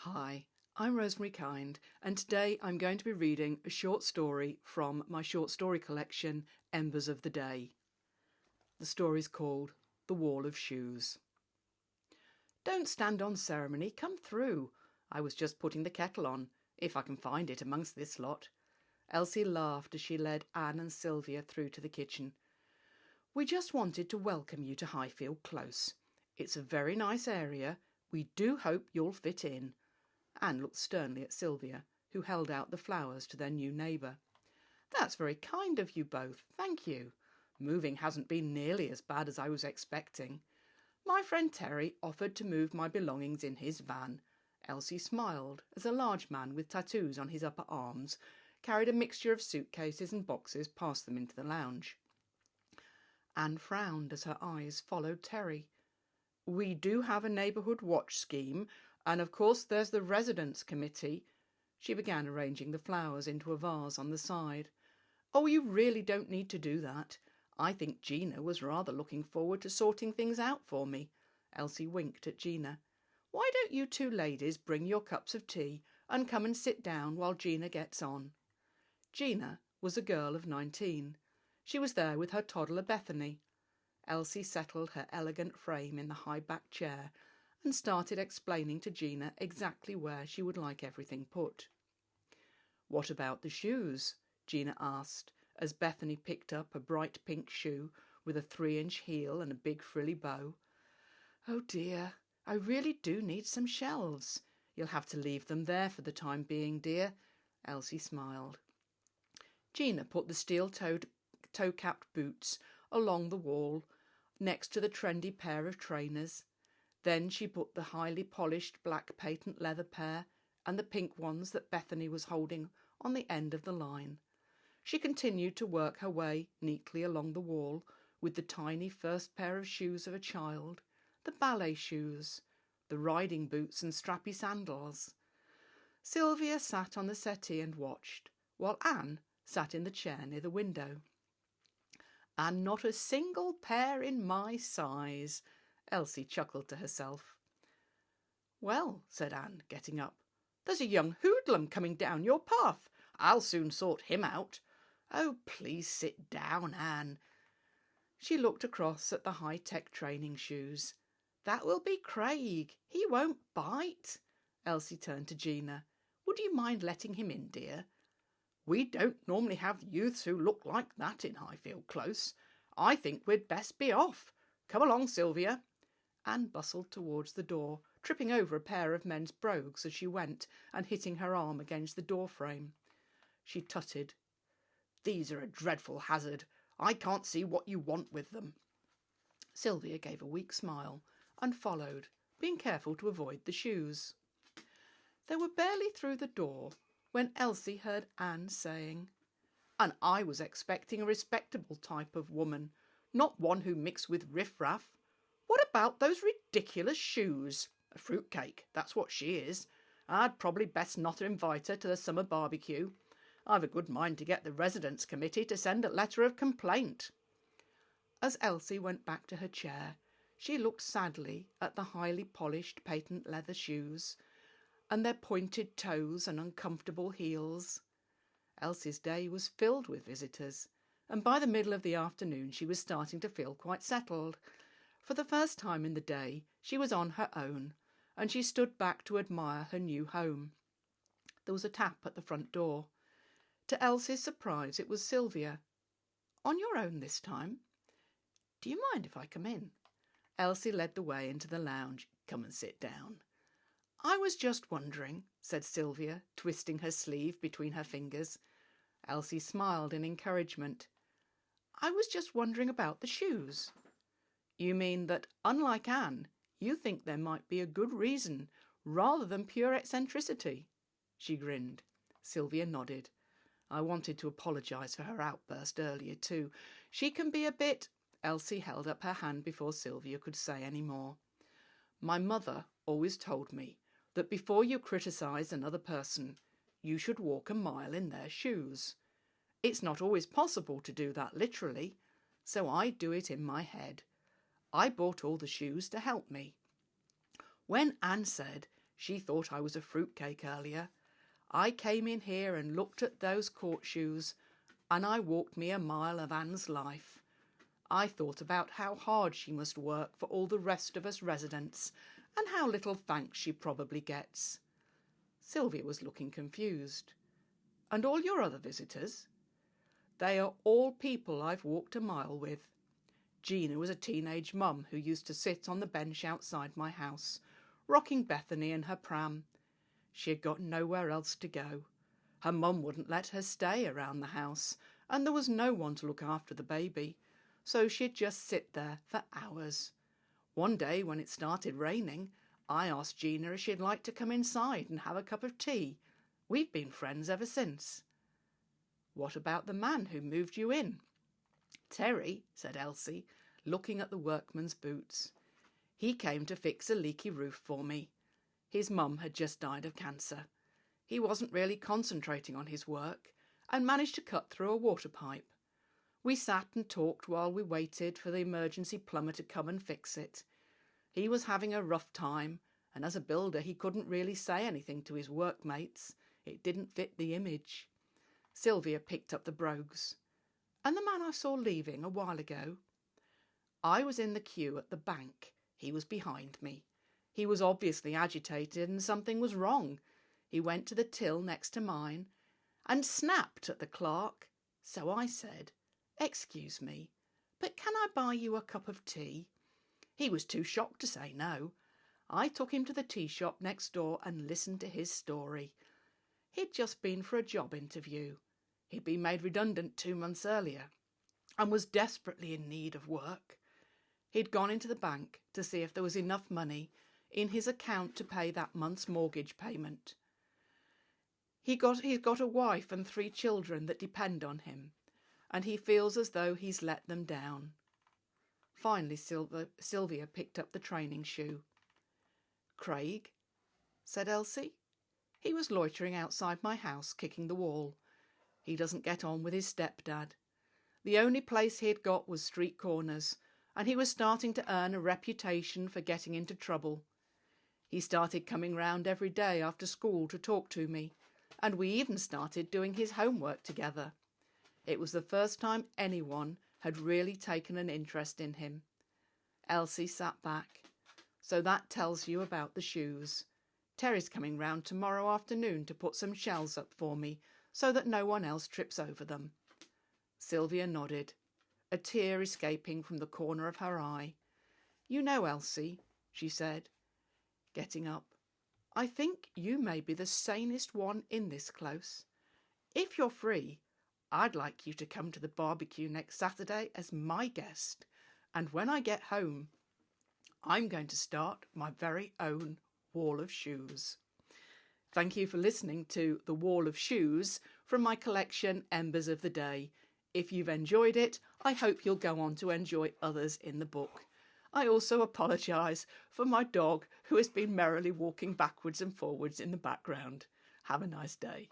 Hi, I'm Rosemary Kind, and today I'm going to be reading a short story from my short story collection, Embers of the Day. The story's called The Wall of Shoes. Don't stand on ceremony, come through. I was just putting the kettle on, if I can find it amongst this lot. Elsie laughed as she led Anne and Sylvia through to the kitchen. We just wanted to welcome you to Highfield Close. It's a very nice area. We do hope you'll fit in. Anne looked sternly at Sylvia, who held out the flowers to their new neighbour. That's very kind of you both, thank you. Moving hasn't been nearly as bad as I was expecting. My friend Terry offered to move my belongings in his van. Elsie smiled as a large man with tattoos on his upper arms carried a mixture of suitcases and boxes past them into the lounge. Anne frowned as her eyes followed Terry. We do have a neighbourhood watch scheme, and of course there's the residence committee. She began arranging the flowers into a vase on the side. Oh, you really don't need to do that. I think Gina was rather looking forward to sorting things out for me. Elsie winked at Gina. Why don't you two ladies bring your cups of tea and come and sit down while Gina gets on? Gina was a girl of 19. She was there with her toddler Bethany. Elsie settled her elegant frame in the high-backed chair and started explaining to Gina exactly where she would like everything put. What about the shoes? Gina asked, as Bethany picked up a bright pink shoe with a 3-inch heel and a big frilly bow. Oh dear, I really do need some shelves. You'll have to leave them there for the time being, dear. Elsie smiled. Gina put the steel-toed, toe-capped boots along the wall, next to the trendy pair of trainers. Then she put the highly polished black patent leather pair and the pink ones that Bethany was holding on the end of the line. She continued to work her way neatly along the wall with the tiny first pair of shoes of a child, the ballet shoes, the riding boots and strappy sandals. Sylvia sat on the settee and watched, while Anne sat in the chair near the window. And not a single pair in my size, Elsie chuckled to herself. Well, said Anne, getting up, there's a young hoodlum coming down your path. I'll soon sort him out. Oh, please sit down, Anne. She looked across at the high-tech training shoes. That will be Craig. He won't bite. Elsie turned to Gina. Would you mind letting him in, dear? We don't normally have youths who look like that in Highfield Close. I think we'd best be off. Come along, Sylvia. Anne bustled towards the door, tripping over a pair of men's brogues as she went and hitting her arm against the door frame. She tutted. These are a dreadful hazard. I can't see what you want with them. Sylvia gave a weak smile and followed, being careful to avoid the shoes. They were barely through the door when Elsie heard Anne saying, And I was expecting a respectable type of woman, not one who mixed with riff-raff. What about those ridiculous shoes? A fruitcake, that's what she is. I'd probably best not invite her to the summer barbecue. I've a good mind to get the residence committee to send a letter of complaint. As Elsie went back to her chair, she looked sadly at the highly polished patent leather shoes and their pointed toes and uncomfortable heels. Elsie's day was filled with visitors, and by the middle of the afternoon she was starting to feel quite settled. For the first time in the day, she was on her own, and she stood back to admire her new home. There was a tap at the front door. To Elsie's surprise, it was Sylvia. On your own this time? Do you mind if I come in? Elsie led the way into the lounge. Come and sit down. I was just wondering, said Sylvia, twisting her sleeve between her fingers. Elsie smiled in encouragement. I was just wondering about the shoes. You mean that, unlike Anne, you think there might be a good reason, rather than pure eccentricity? She grinned. Sylvia nodded. I wanted to apologise for her outburst earlier too. She can be a bit... Elsie held up her hand before Sylvia could say any more. My mother always told me that before you criticise another person, you should walk a mile in their shoes. It's not always possible to do that literally, so I do it in my head. I bought all the shoes to help me. When Anne said She thought I was a fruitcake earlier. I came in here and looked at those court shoes, and I walked me a mile of Anne's life. I thought about how hard she must work for all the rest of us residents, and how little thanks she probably gets. Sylvia was looking confused. And all your other visitors? They are all people I've walked a mile with. Gina was a teenage mum who used to sit on the bench outside my house, rocking Bethany in her pram. She had got nowhere else to go. Her mum wouldn't let her stay around the house, and there was no one to look after the baby, so she'd just sit there for hours. One day, when it started raining, I asked Gina if she'd like to come inside and have a cup of tea. We've been friends ever since. What about the man who moved you in? Terry, said Elsie, looking at the workman's boots. He came to fix a leaky roof for me. His mum had just died of cancer. He wasn't really concentrating on his work and managed to cut through a water pipe. We sat and talked while we waited for the emergency plumber to come and fix it. He was having a rough time, and as a builder he couldn't really say anything to his workmates. It didn't fit the image. Sylvia picked up the brogues. And the man I saw leaving a while ago? I was in the queue at the bank. He was behind me. He was obviously agitated and something was wrong. He went to the till next to mine and snapped at the clerk. So I said, "Excuse me, but can I buy you a cup of tea?" He was too shocked to say no. I took him to the tea shop next door and listened to his story. He'd just been for a job interview. He'd been made redundant 2 months earlier and was desperately in need of work. He'd gone into the bank to see if there was enough money in his account to pay that month's mortgage payment. He's got a wife and 3 children that depend on him, and he feels as though he's let them down. Finally, Sylvia picked up the training shoe. "Craig?" said Elsie. "He was loitering outside my house, kicking the wall. He doesn't get on with his stepdad. The only place he had got was street corners, and he was starting to earn a reputation for getting into trouble. He started coming round every day after school to talk to me, and we even started doing his homework together. It was the first time anyone had really taken an interest in him." Elsie sat back. "So that tells you about the shoes. Terry's coming round tomorrow afternoon to put some shells up for me so that no one else trips over them." Sylvia nodded, a tear escaping from the corner of her eye. "You know, Elsie," she said, getting up, "I think you may be the sanest one in this close. If you're free, I'd like you to come to the barbecue next Saturday as my guest, and when I get home, I'm going to start my very own wall of shoes." Thank you for listening to The Wall of Shoes from my collection Embers of the Day. If you've enjoyed it, I hope you'll go on to enjoy others in the book. I also apologise for my dog who has been merrily walking backwards and forwards in the background. Have a nice day.